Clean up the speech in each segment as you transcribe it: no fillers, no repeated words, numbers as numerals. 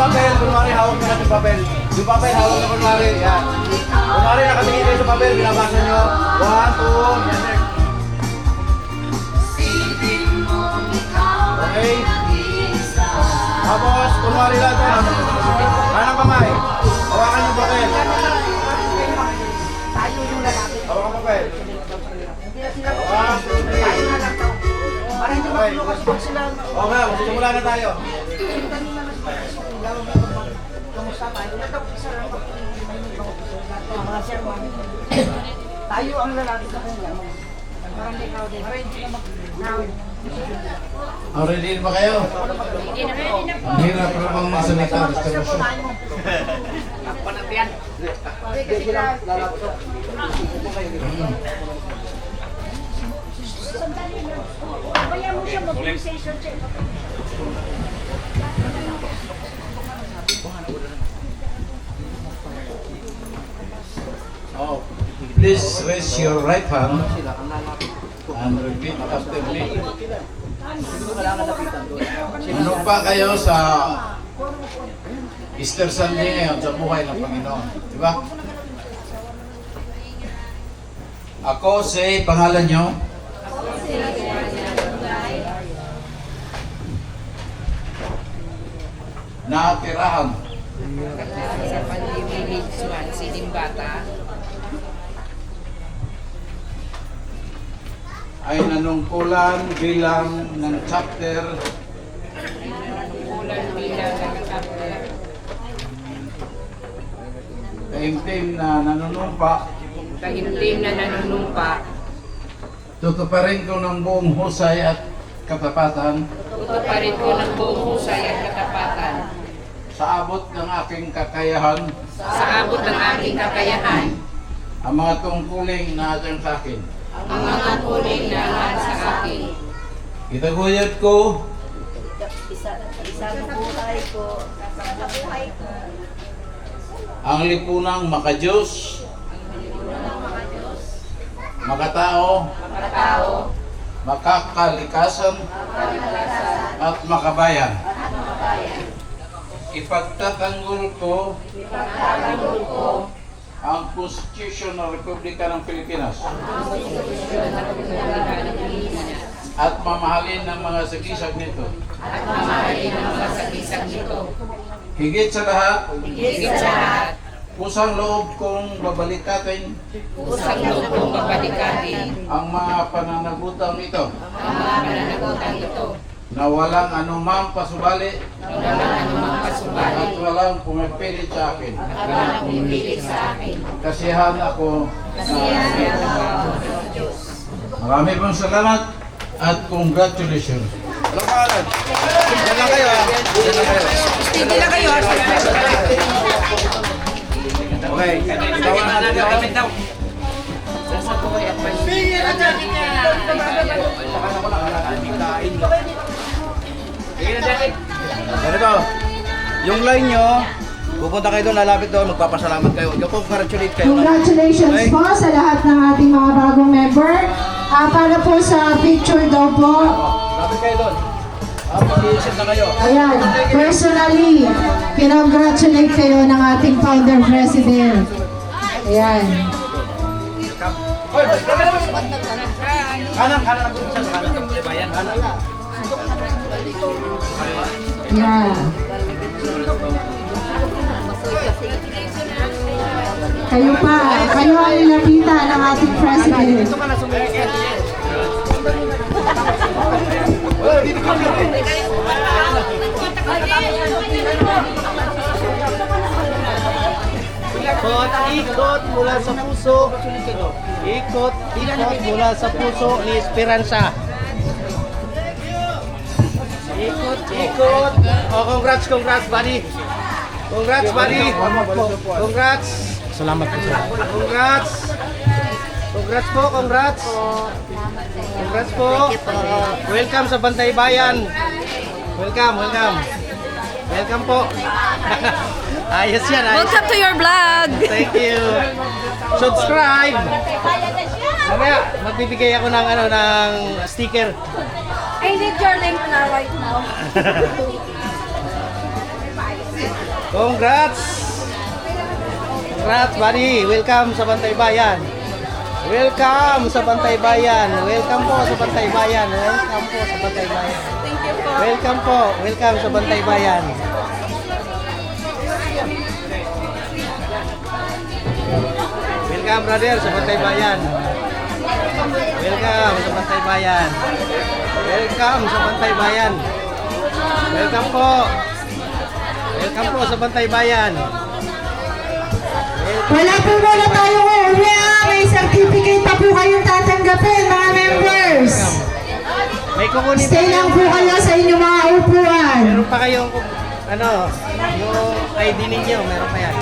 papel, kunwari hawak nyo natin papel. Yung papel, hawak na kunwari. Yan. Kunwari, nakatingin kayo sa papel, binabasa nyo. 1, 2, yan next. Okay. Tapos, kunwari lang ito. Kanang kamay. Hawakan yung papel. Hawakan papel. 1, 2, 3. Para hindi makulo kasi pag sila... Okay, magsimula na tayo. Kamusta tayo? Ito, isa lang ako. Mga sir, tayo ang lalaki sa kanya. Parang hindi ikaw din. Parang hindi na mag-now. Ready ba kayo? Ang hirap na bang masalita. Panagyan. Sige, sila. Lalapot. Kaya mo siya mobilization check. Oh, please raise your right hand and repeat after me. Sinumpa kayo sa Easter Sunday ngayon sa buhay ng Panginoon. Di ba? Ako si pangalan nyo. Natirahan. Sa Panlimilig Suwan, Sinimbata. Ay nanungkulan bilang ng chapter Ulan bilang ng chapter. taimtim na nanunumpa. Tahimtim na nanunumpa. Tutuparin ko ng buong husay at katapatan Tutuparin ko ng buong husay at katapatan. sa abot ng aking kakayahan Sa abot ng aking kakayahan. ang mga tungkuling na ating sa akin. Ang mga kuling na sa akin. Itaguyod ko Isang buhay ko. ang lipunang makadiyos, makatao, makakalikasan at makabayan. Ipagtatanggol ko ang Constitution ng Republika ng Pilipinas at mamahalin ng mga sagisag nito. At mamahalin ang mga sagisag nito. Higit sa lahat, Higit sa lahat, kusang loob kong babalikatin usang loob kong babadikatin ang mga pananagutang ito ang mga pananagutan ito. na walang anumang pasubali Na walang anumang pasubali at walang pumipilit sa akin. at walang pumipilit sa akin. Kasiyahan ako Kasiyahan na ako ng Diyos. marami pong salamat at congratulations. Walang pangalan. Diyan lang kayo ha. Diyan lang kayo. Hindi na kayo. Okay. Ikaw ang natin daw. Sasabuhay at Ganito, yung line nyo, pupunta kayo doon, lalapit doon, magpapasalamat kayo. Yung congratulate kayo. Congratulations po sa lahat ng ating mga bagong member. Para po sa picture daw po. Lapit kayo doon. Mag-iisip na kayo. Ayan, personally, pinongratulate kayo ng ating founder president. Ayan. Kanan, kanan ang gusto sa kanan. Bayan, kanan. Yeah. Kayo pa, kayo ang nilapitan ng ating president. Ikot mula sa puso. Ikot mula sa puso ni Esperanza. Ikot. Oh, congrats, buddy. Congrats, buddy. Congrats. Salamat po, sir. Congrats. Congrats po, congrats. Congrats po. Welcome sa Bantay Bayan. Welcome. Welcome po. Ayos yan, ayos. Welcome to your vlog! Thank you. Subscribe. Mamaya, magbibigay ako ng sticker. I need your link na right now. Congrats! Congrats, buddy! Welcome sa Bantay Bayan! Welcome sa Bantay Bayan! Welcome po sa Bantay Bayan! Welcome po sa Bantay Bayan! Thank you po. Welcome po! Welcome sa Bantay Bayan! Welcome, brother, sa Bantay Bayan! Welcome sa Bantay Bayan! Welcome sa Bantay Bayan! Welcome po! Welcome po sa Bantay Bayan! Wala po muna tayo uuwi. May certificate pa po kayong tatanggapin, mga members. May kukunin Stay lang po kayo sa inyong mga upuan. Meron pa kayong, ano, yung ID ninyo, meron pa yan.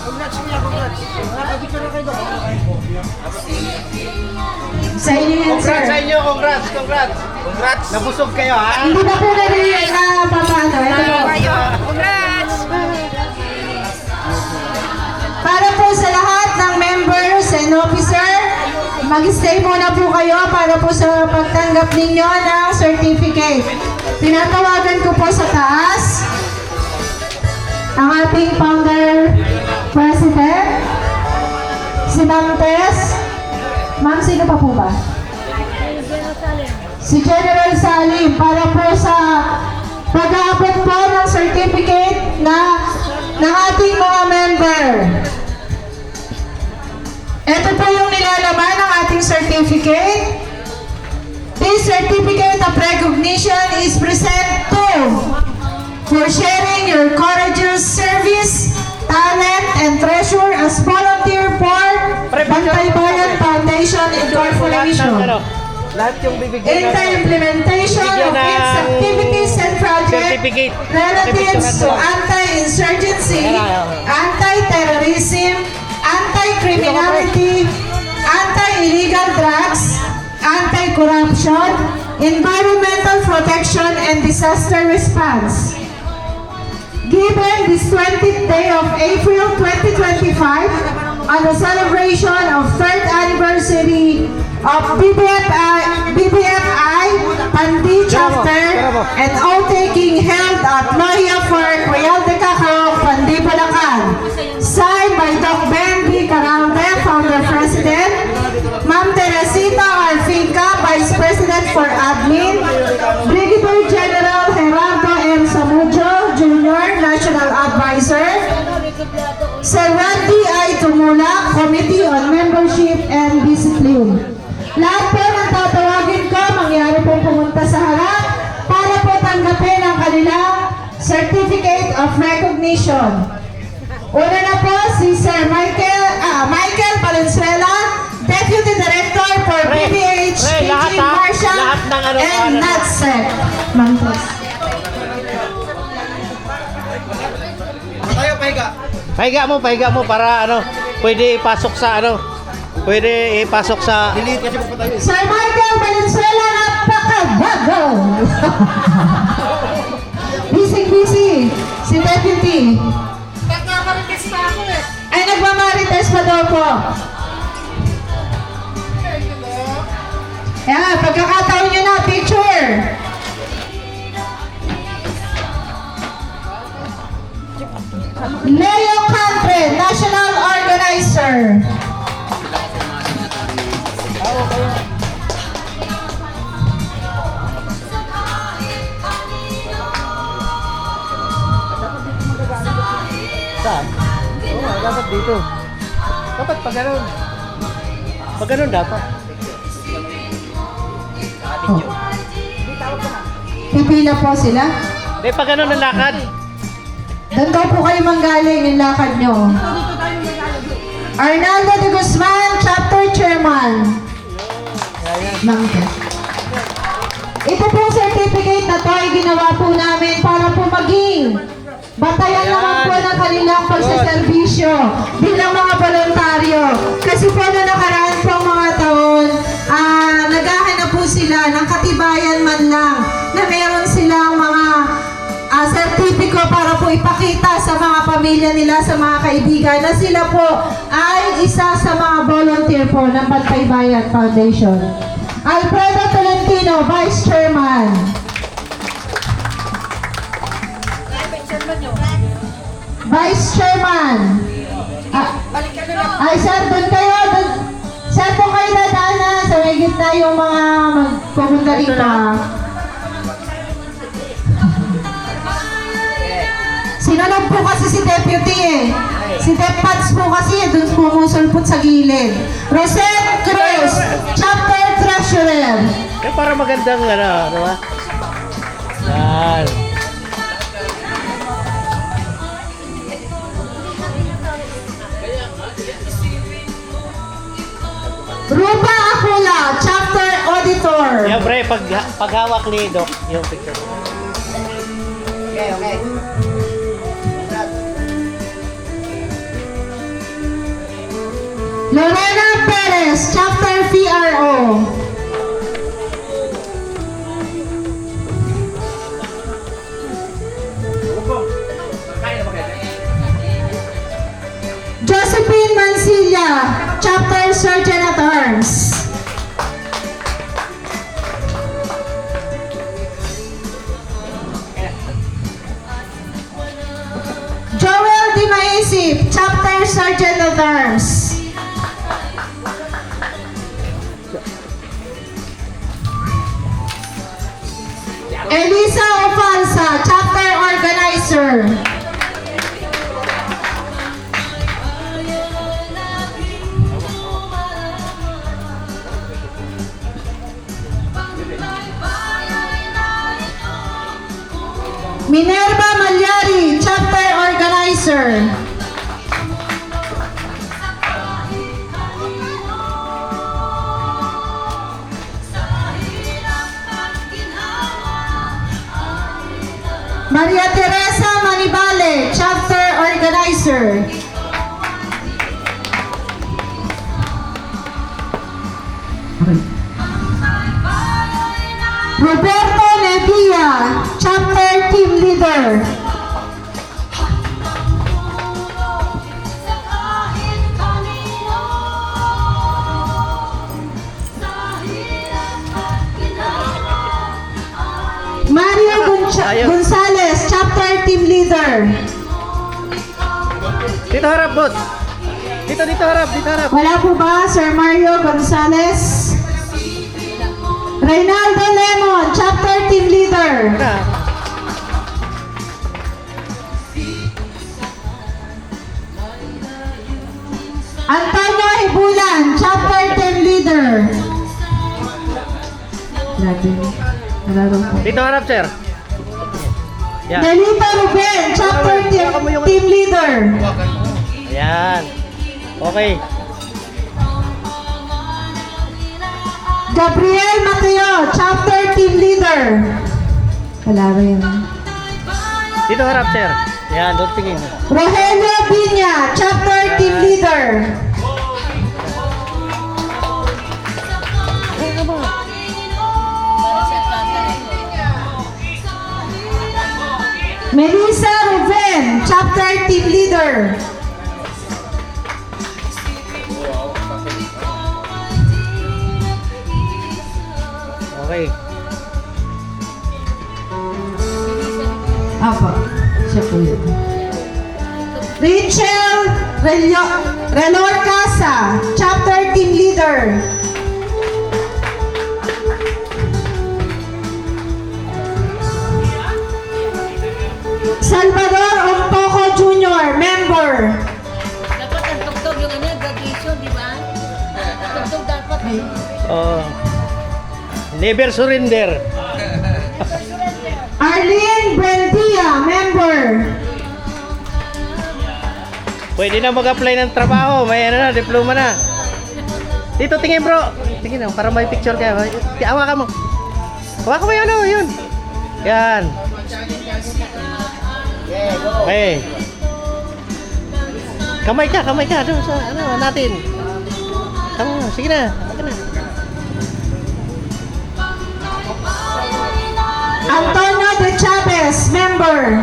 Congrats kuya, congrats. Nakapicture na kayo doon. Sa inyo yan, sir. Congrats sa inyo, congrats, congrats. Congrats. Nabusog kayo, ha? Hindi pa po narinig na papaano. Ito po. Congrats! Para po sa lahat ng members and officer, mag-stay muna po kayo para po sa pagtanggap ninyo ng certificate. Tinatawagan ko po sa taas ang ating founder president, si Ma'am Tess. Ma'am, sino pa po ba? Si General Salim para po sa pag-aabot po ng certificate ng ating mga member. Ito po yung nilalaman ng ating certificate. This certificate of recognition is present to for sharing your courageous service, talent, and treasure as volunteer for Bantay Bayan Foundation Incorporation. Lahat yung bibigyan In the implementation of its activities and projects certificate. relative to anti-insurgency, anti-terrorism, anti-criminality, anti-illegal drugs, anti-corruption, environmental protection, and disaster response. Given this 20th day of April 2025, on the celebration of 3rd anniversary of BBFI Pandi Chapter and oath-taking held at Loya Park, Real de Cacao, Pandi, Bulacan. Signed by Doc Ben B. Caralde, Founder President, Ma'am Teresita Alfinca, Vice President for Admin, Brigadier General Gerardo M. Samudio, Jr., National Advisor, Sir Randy I. Tumula, Committee on Membership and Discipline. Lahat po ng tatawagin ko, mangyari pong pumunta sa harap para po tanggapin ang kanilang Certificate of Recognition. Una na po si Sir Michael Valenzuela, Deputy Director for PBH, Teaching Marshal, and NADSEC. Mantos. Tayo, pahiga. Pahiga mo para ano, pwede ipasok sa ano, pwede ipasok sa Delete kasi pa tayo. Sir Michael Valenzuela, napakabago! Busy si Deputy. Nagmamarites pa ako eh. Ay, nagmamarites pa daw po. Yan, pagkakataon nyo na, picture. Leo Country, National Organizer. saan? Oo, dapat dito. Dapat pag ganun. Pag ganun dapat. Pipila po sila. Hindi, pag ganun ang lakad. Doon daw po kayo manggaling yung lakad nyo. Arnaldo de Guzman, Chapter Chairman. Mangke. Ito pong certificate na to ay ginawa po namin para po maging batayan naman po ng kanilang pagsaservisyo bilang mga voluntaryo. Kasi po na nakaraan po mga taon, naghahanap po sila ng katibayan man lang na meron silang mga sertipiko para po ipakita sa mga pamilya nila, sa mga kaibigan na sila po ay isa sa mga volunteer po ng Bantay Bayan Foundation. Alfredo Tolentino, Vice Chairman. Vice Chairman. Ay, sir, doon kayo. Sir, po kayo dadaan na. Sa may gitna yung mga magpupunta dito. Sinunod po kasi si Deputy eh. Si Deputy po kasi doon pumusulpot sa gilid. Rosette Cruz, Chapter Treasurer. Kaya para magandang ano ba? Yan. Rupa Akula, Chapter Auditor. Yan pre, paghawak ni Doc, yung picture. Okay, okay. Lorena Perez, Chapter PRO. Josephine Mansilla, Chapter Sergeant at Arms. Joel Di Maisip, Chapter Sergeant at Arms. Elisa Ofalsa, Chapter Organizer. Minerva Malyari, Chapter Organizer. Maria Teresa Manibale, Chapter Organizer. Roberto Nevilla, Chapter Team Leader. Mario Gonzalez, Chapter Team Leader. Dito harap, boss. Dito harap, dito harap. Wala po ba, Sir Mario Gonzalez? Reynaldo Lemon, Chapter Team Leader. Na. Antonio Hibulan, Chapter Team Leader. Dito harap, sir. Yan. Delita Ruben, Chapter Team Leader. Ayan. Okay. Gabriel Mateo, Chapter Team Leader. Wala ba yun? Dito harap, sir. Yan, doon tingin. Rogelio Piña, Chapter Team Leader. Melissa Ruben, Chapter Team Leader. Okay. Apa, siya po yun. Rachel Relor Casa, Chapter Team Leader. Salvador Ontoco Jr., Member. Dapat ang tugtog yung ano, graduation, di ba? Tugtog dapat. Oh. Never surrender. Arlene Buendia, Member. Pwede na mag-apply ng trabaho. May ano na, diploma na. Dito, tingin bro. Tingin na, para may picture ka. Hawakan mo. Hawakan mo yun, yun. Yan. Okay. Kamay ka. Doon sa, ano, natin. Tama, sige na. Okay na. Antonio De Chavez, Member.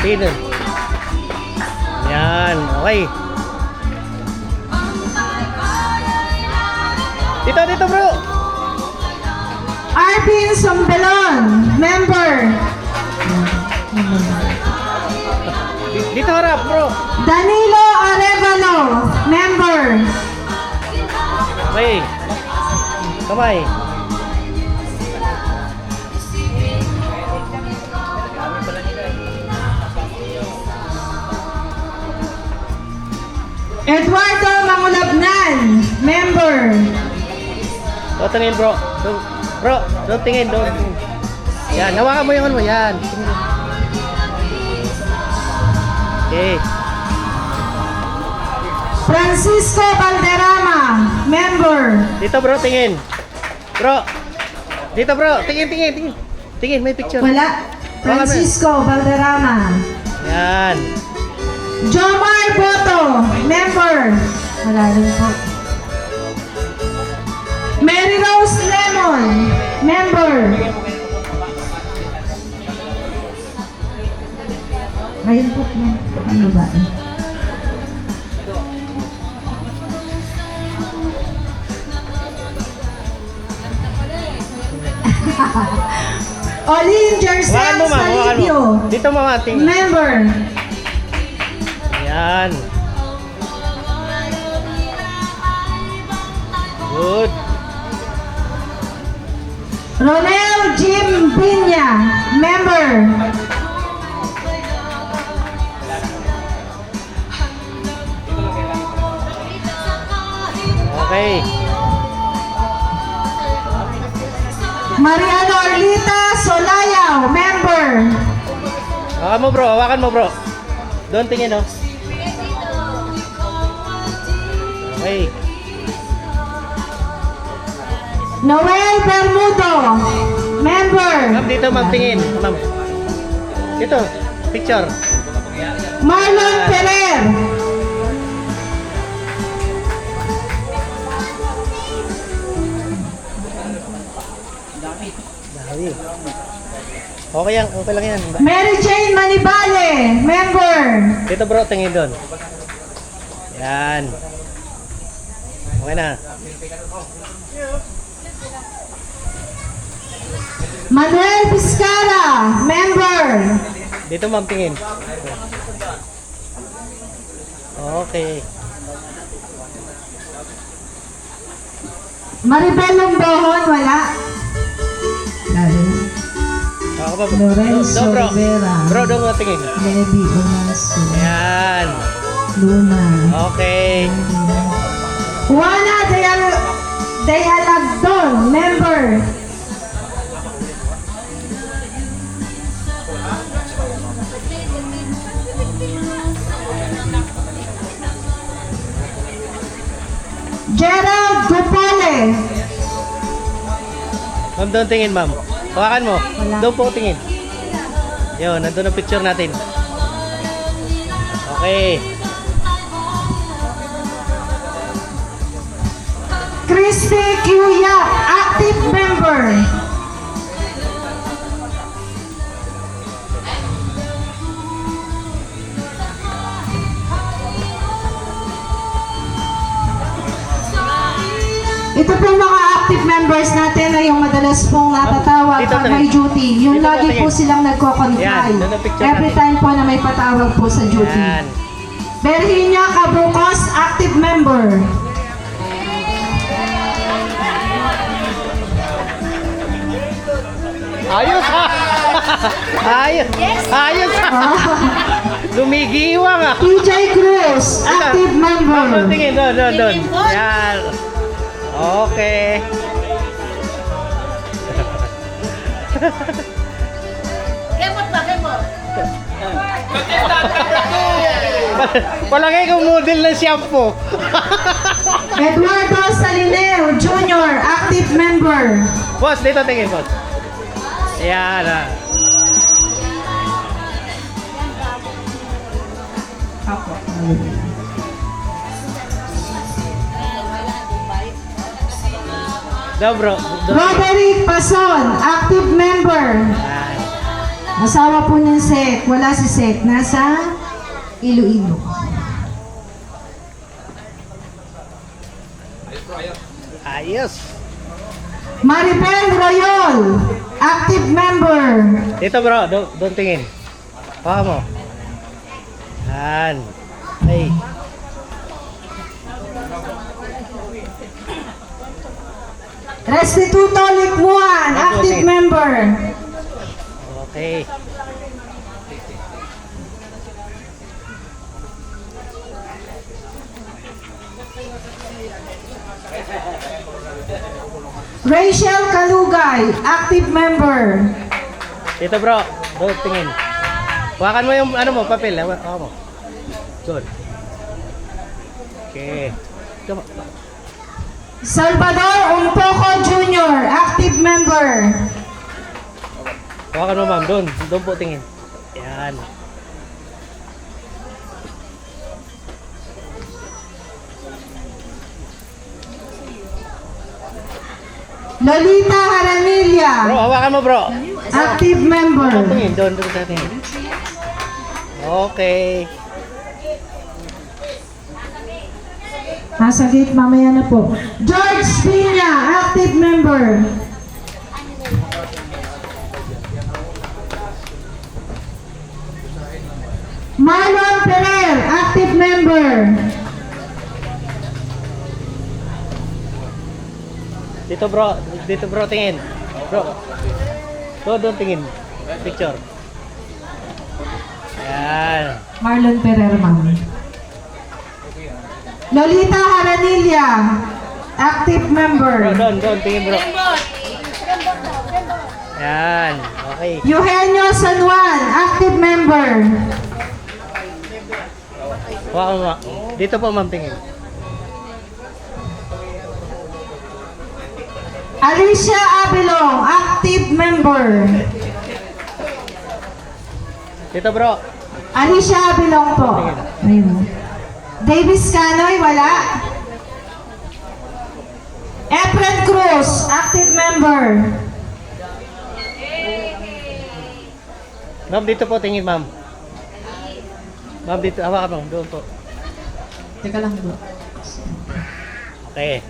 Dito. Yan, okay. Dito bro. Arvin Sombelon, member. Dito harap bro. Danilo Arevalo, member. Okay. Kamay. Eduardo Mangulabnan, member. O, tingin bro. Bro, doon tingin, doon. Yan, hawakan mo yung ano mo. Yan. Okay. Francisco Valderrama, member. Dito bro, tingin. Bro. Dito bro, tingin. Tingin, may picture. Wala. Francisco Valderrama. Yan. Jomar Boto, member. Wala rin po. Mary Rose Lemon, member. Ayun po. Ano ba? Olin Hawakan Jersen mo, ma'am. Hawakan mo. Salibio, Dito, mama. Tingin. member. Yan. Good. Ronel Jim Piña, member. Okay. Mariano Orlita Solayaw, member. Hawakan mo bro. Doon tingin, oh. Okay. Noel Bermudo, member. Ma'am, dito ma'am, tingin. Ma'am. Dito, picture. Marlon Ferrer. Dami. Okay lang yan. Mary Jane Manibale, member. Dito bro, tingin doon. Yan. Okay na. Manuel Vizcara, member. Dito ma'am, tingin. Okay. Maribel Lumbohon, wala. Ako ba? Lorenzo Doon, bro. Rivera. Bro, doon mo tingin. Levi Onaso, Yan. Luna. Okay. Juana Dayalagdon, member. Gerald Gopole. Ma'am, doon tingin ma'am. Hawakan mo. Wala. Doon po tingin. Yun, nandun ang picture natin. Okay. Christy Kiuyak, active member. Ito po mga active members natin na yung madalas pong natatawag Dito, pag tingin. may duty. Yung Dito, lagi po tingin. silang nagko-confine. Yan, doon ang picture Every natin. time po na may patawag po sa duty. Yan. Berhinia Cabrucos, active member. Ayos ha! Ayos ha! Lumigiwang ah! TJ Cruz, active Ma'am, member. tingin. Doon. Yan. Okay. Kemot ba, kemot? Palagay kong model ng shampoo. Eduardo Salineo Jr., active member. Boss, dito tingin, boss. Ayan ah. Doon bro. Doon. Roderick Pason, active member. Yan. Asawa po niya Sek. Wala si Sek. Nasa Iloilo. Ayos. Maribel Royol, active member. Dito bro, doon tingin. Paha mo. Yan. Ay. Restituto Likmuan, active member. Okay. Rachel Kalugay, active member. Dito bro, doon tingin. Hawakan mo yung ano mo, papel. Hawakan mo. Doon. Okay. Come on. Salvador Umpoco Jr., active member. Hawakan mo ma'am, doon. Doon po tingin. Yan. Lolita Haranilla, Bro, hawakan mo bro. active Doon member. tingin, doon sa tingin. Okay. Nasa gate mamaya na po. George Pina, active member. Marlon Ferrer, active member. Dito bro tingin. Bro. Doon tingin. Picture. Yan. Marlon Ferrer, ma'am. Lolita Haranilla, active Bro, member. doon tingin bro. Yan. Okay. Eugenio San Juan, active member. Hawakan mo. Dito po ma'am tingin. Alicia Abilong, active member. Dito bro. Alicia Abilong po. Ayun. Davis Canoy, wala. Efren Cruz, active member. Ma'am, dito po tingin ma'am. Ma'am, dito. Hawakan mo. Doon po. Teka lang bro. Okay.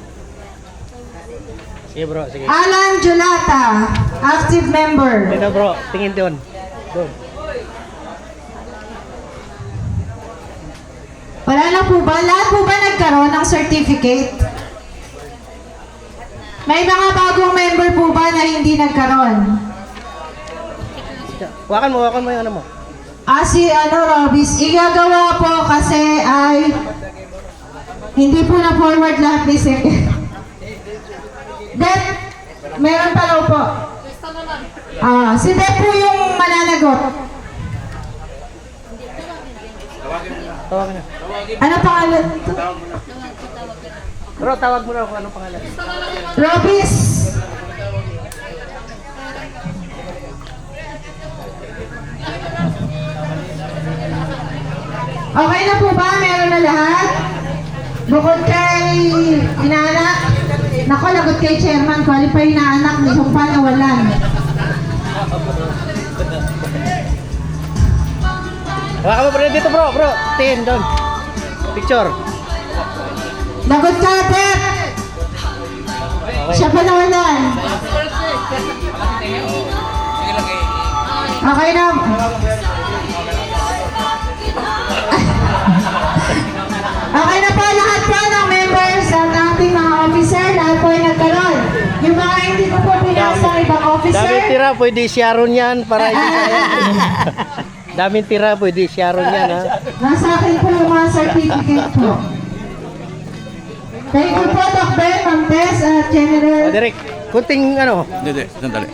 Sige bro, sige. Alan Julata, active member. Dito bro, tingin doon. Doon. Wala na po ba? Lahat po ba nagkaroon ng certificate? May mga bagong member po ba na hindi nagkaroon? Hawakan mo yung ano mo. Si Robis, igagawa po kasi ay hindi po na forward lahat ni Sek. Dep, meron pa raw po. Si Dep po yung mananagot. Tawagan na. Ano pangalan ito? Bro, tawag mo na kung anong pangalan. Robis. Okay na po ba? Meron na lahat? Bukod kay inaanak. Nako, lagot kay chairman. Qualify na anak. May sumpa na walan. Hawakan mo bro, dito bro, bro. Tingin doon. Picture. Lagot ka, Pep! Okay. Siya pa nawalan. Okay na. Okay na po lahat po ng members at ating mga officer. Lahat po ay nagkaroon. Yung mga hindi ko po pinasa ibang officer. Daming tira, pwede Sharon yan para hindi kaya. Daming tira, pwede Sharon yan ha. Nasa akin po yung mga certificate po. Thank you po, Doc Ben, Ma'am Tess, at General Derek, kunting ano. Hindi, sandali.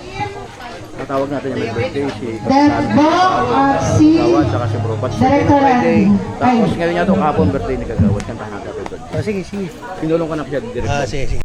Tatawag natin yung may birthday si Debo at si Kagawad, saka si Bro. Ba't Director birthday? Randy. Tapos ngayon niya ito, kahapon birthday ni Kagawad. Kantahan natin. Oh, sige, sige. Pinulong ko na siya, Director. Sige, sige.